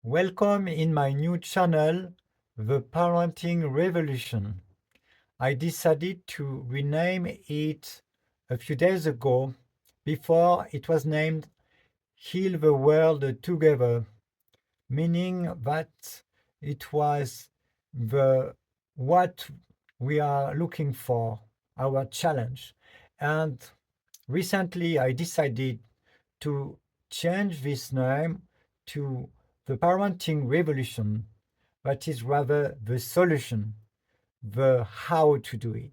Welcome in my new channel, The Parenting Revolution. I decided to rename it a few days ago. Before it was named Heal the World Together, meaning that it was the what we are looking for, our challenge. And recently I decided to change this name to the parenting revolution, that is rather the solution, the how to do it.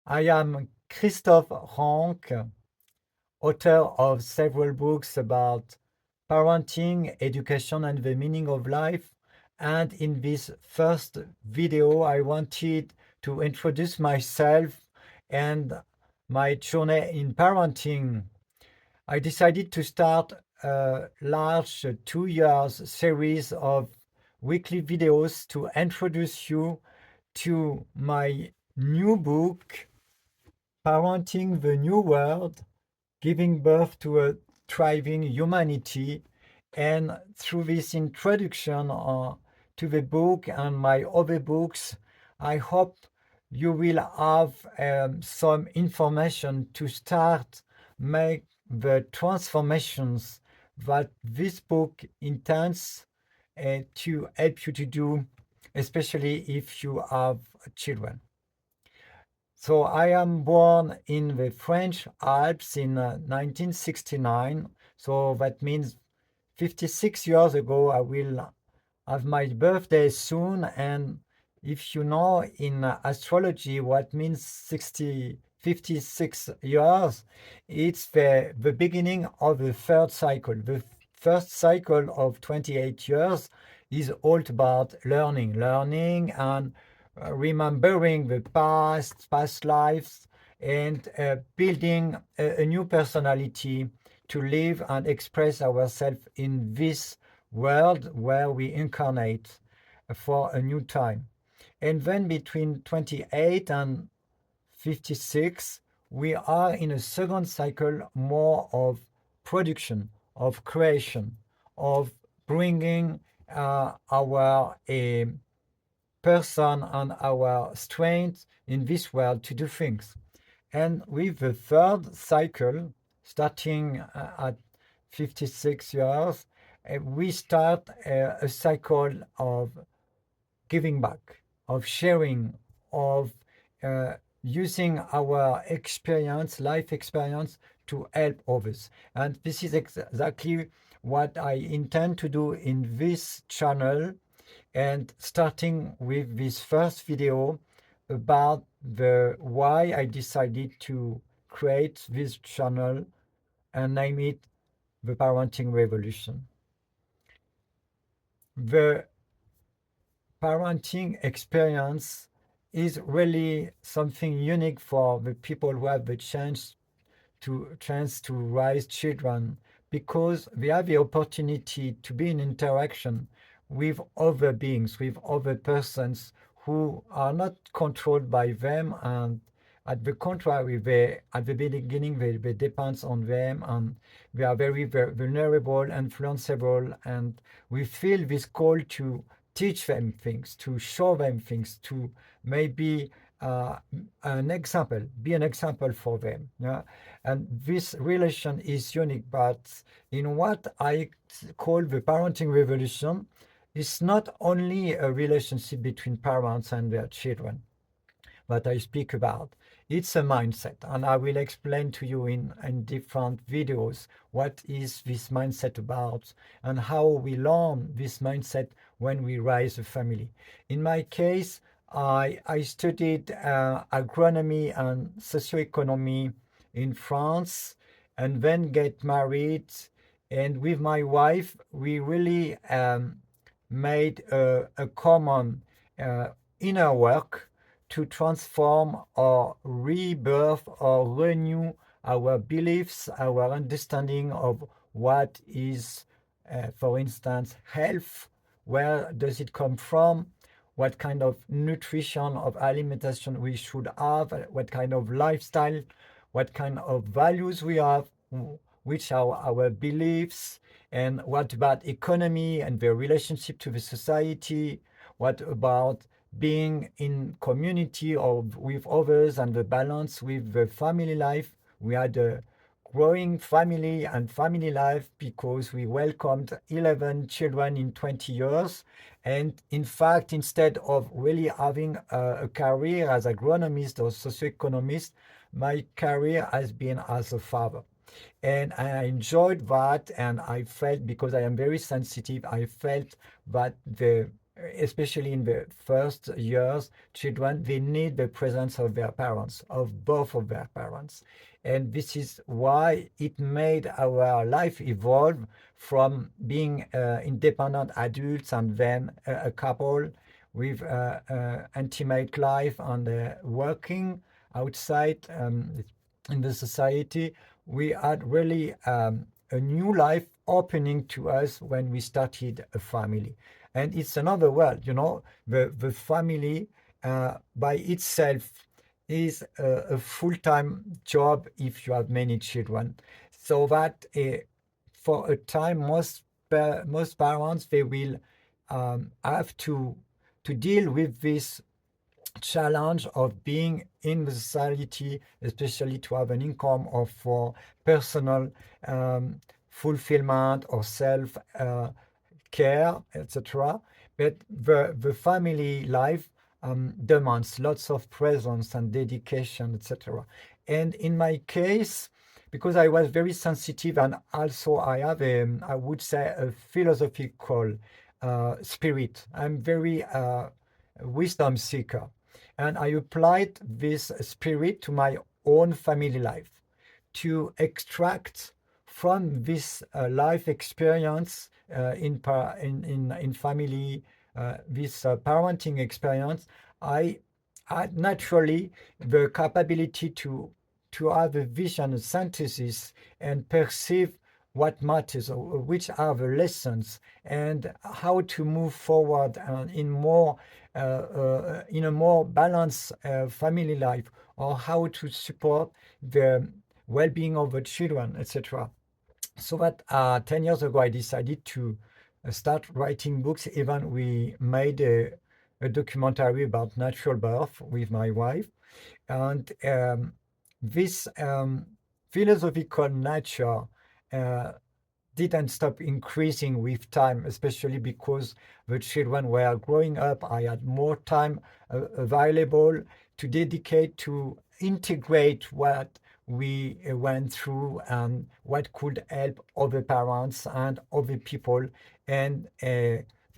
I am Christophe Rank, author of several books about parenting, education, and the meaning of life. And in this first video, I wanted to introduce myself and my journey in parenting. I decided to start a large 2 years series of weekly videos to introduce you to my new book, Parenting the New World, Giving Birth to a Thriving Humanity. And through this introduction to the book and my other books, I hope you will have some information to start make the transformations that this book intends to help you to do, especially if you have children. So I am born in the French Alps in 1969. So that means 56 years ago. I will have my birthday soon. And if you know in astrology what means 56 years, it's the beginning of the third cycle. The first cycle of 28 years is all about learning and remembering the past lives, and building a new personality to live and express ourselves in this world where we incarnate for a new time. And then between 28 and 56, we are in a second cycle more of production, of creation, of bringing our person and our strength in this world to do things. And with the third cycle, starting at 56 years, we start a cycle of giving back, of sharing, of uh, using our experience, life experience, to help others. And this is exactly what I intend to do in this channel, and starting with this first video about the why I decided to create this channel and name it The Parenting Revolution. The parenting experience is really something unique for the people who have the chance to raise children, because they have the opportunity to be in interaction with other beings, with other persons who are not controlled by them, and at the contrary, at the beginning they depend on them, and they are very, very vulnerable, influenceable, and we feel this call to teach them things, to show them things, to maybe uh, be an example for them. Yeah? And this relation is unique, but in what I call the parenting revolution, it's not only a relationship between parents and their children that I speak about. It's a mindset, and I will explain to you in different videos what is this mindset about and how we learn this mindset when we raise a family. In my case, I studied agronomy and socioeconomy in France, and then get married. And with my wife, we really made a common inner work to transform or rebirth or renew our beliefs, our understanding of what is, for instance, health, where does it come from, what kind of nutrition, of alimentation we should have, what kind of lifestyle, what kind of values we have, which are our beliefs, and what about economy and the relationship to the society, what about being in community or with others and the balance with the family life. We had a growing family and family life because we welcomed 11 children in 20 years. And in fact, instead of really having a career as agronomist or socioeconomist, my career has been as a father. And I enjoyed that, and I felt, because I am very sensitive, I felt that especially in the first years, children, they need the presence of their parents, of both of their parents. And this is why it made our life evolve from being independent adults and then a couple with intimate life and working outside in the society. We had really a new life opening to us when we started a family. And it's another world, the family by itself is a full-time job if you have many children. So that for a time, most parents, they will have to deal with this challenge of being in the society, especially to have an income or for personal fulfillment or self care, etc. But the family life demands lots of presence and dedication, etc. And in my case, because I was very sensitive, and also I have I would say, a philosophical spirit. I'm very wisdom seeker. And I applied this spirit to my own family life to extract from this life experience in family, this parenting experience. I had naturally the capability to have a vision, a synthesis, and perceive what matters, or which are the lessons, and how to move forward in a more balanced family life, or how to support the well-being of the children, etc. So that 10 years ago, I decided to start writing books. Even we made a documentary about natural birth with my wife. And this philosophical nature uh, didn't stop increasing with time, especially because the children were growing up. I had more time available to dedicate to integrate what we went through and what could help other parents and other people, and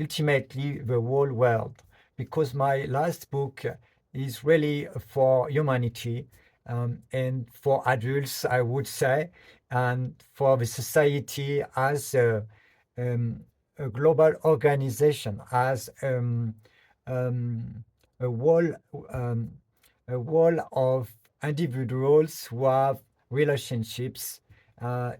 ultimately the whole world. Because my last book is really for humanity, and for adults, I would say, and for the society as a global organization, as a wall um, a wall of individuals who have relationships,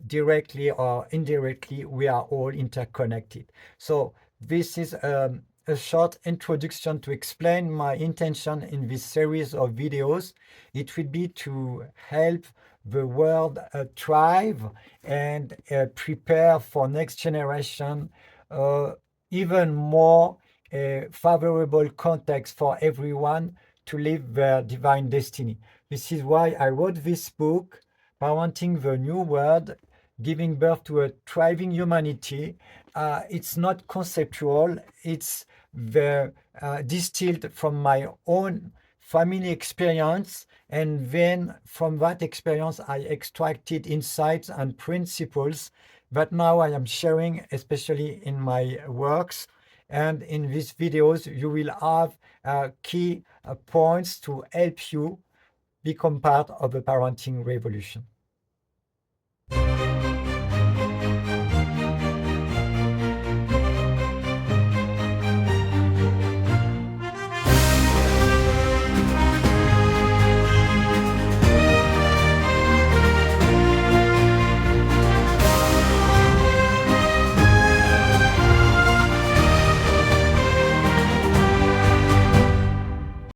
directly or indirectly. We are all interconnected. So this is a short introduction to explain my intention in this series of videos. It will be to help the world thrive and prepare for next generation uh, even more favorable context for everyone to live their divine destiny. This is why I wrote this book, Parenting the New World, Giving Birth to a Thriving Humanity. It's not conceptual, it's distilled from my own family experience, and then from that experience I extracted insights and principles that now I am sharing, especially in my works. And in these videos you will have key points to help you become part of the parenting revolution.